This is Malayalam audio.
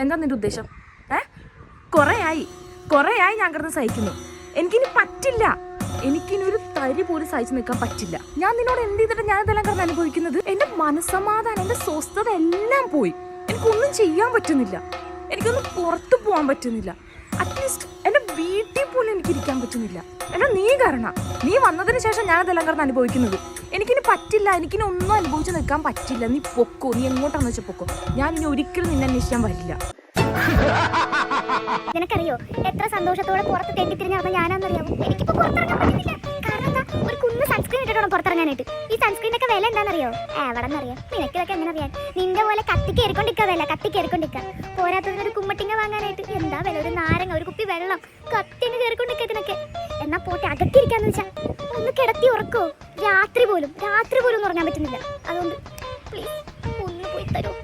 എന്താ നിന്റെ ഉദ്ദേശം? കുറേ ആയി ഞാൻ കിടന്ന് സഹിക്കുന്നു. എനിക്കിനി പറ്റില്ല. എനിക്കിനി ഒരു തരി പോലും സഹിച്ചു നിൽക്കാൻ പറ്റില്ല. ഞാൻ നിന്നോട് എന്ത് ചെയ്തിട്ട് ഞാൻ ഇതെല്ലാം കിടന്ന് അനുഭവിക്കുന്നത്? എന്റെ മനസ്സമാധാനം, എന്റെ സ്വസ്ഥത എല്ലാം പോയി. എനിക്കൊന്നും ചെയ്യാൻ പറ്റുന്നില്ല. എനിക്കൊന്നും പുറത്തു പോകാൻ പറ്റുന്നില്ല. അറ്റ്ലീസ്റ്റ് എന്റെ വീട്ടിൽ പോലും എനിക്ക് ഇരിക്കാൻ പറ്റുന്നില്ല. എന്നാ നീ കാരണം, നീ വന്നതിന് ശേഷം ഞാൻ ഇതെല്ലാം കിടന്ന് അനുഭവിക്കുന്നത്. എനിക്കിനി പറ്റില്ല. എനിക്കിനി ഒന്നും അനുഭവിച്ച് നിൽക്കാൻ പറ്റില്ല. നീ പൊക്കോ, നീ എങ്ങോട്ടാന്ന് വെച്ചാൽ പൊക്കോ. ഞാൻ ഇനി ഒരിക്കലും നിന്നെ അന്വേഷിക്കാൻ വരില്ല. നിനക്കറിയോ എത്ര സന്തോഷത്തോടെ പുറത്ത് തെണ്ടിത്തിരിഞ്ഞ് നടന്ന ഞാനാന്നറിയാമോ? എനിക്കിപ്പോ പുറത്തിറങ്ങാൻ പറ്റുന്നില്ല. കാരണം എന്താ, ഒരു കുന്ന് സൺസ്ക്രീൻ ഇട്ടിട്ട് പുറത്തിറങ്ങാനായിട്ട്. ഈ സൺസ്ക്രീനൊക്കെ വില എന്താണെന്നറിയോ? എവിടെന്നറിയാം? നിനക്കിതൊക്കെ എങ്ങനെ അറിയാൻ? നിന്റെ പോലെ കത്തിക്കേറിക്കൊണ്ടിരിക്കുക വില, കത്തിക്കേറിക്കൊണ്ടിരിക്കുക. പോരാത്തതിന് ഒരു കുമ്മട്ടിങ്ങ വാങ്ങാനായിട്ട് എന്താ വില? ഒരു നാരങ്ങ, ഒരു കുപ്പി വെള്ളം, കത്തിങ്ങ് കയറിക്കൊണ്ടിരിക്കുക ഇതിനൊക്കെ. എന്നാ പോട്ടെ, അകത്തിരിക്കാന്ന് വെച്ചാ ഒന്ന് കിടത്തി ഉറക്കോ? രാത്രി പോലും ഒന്നും ഉറങ്ങാൻ പറ്റുന്നില്ല. അതുകൊണ്ട് പ്ലീസ് ഒന്ന് പോയി തരൂ.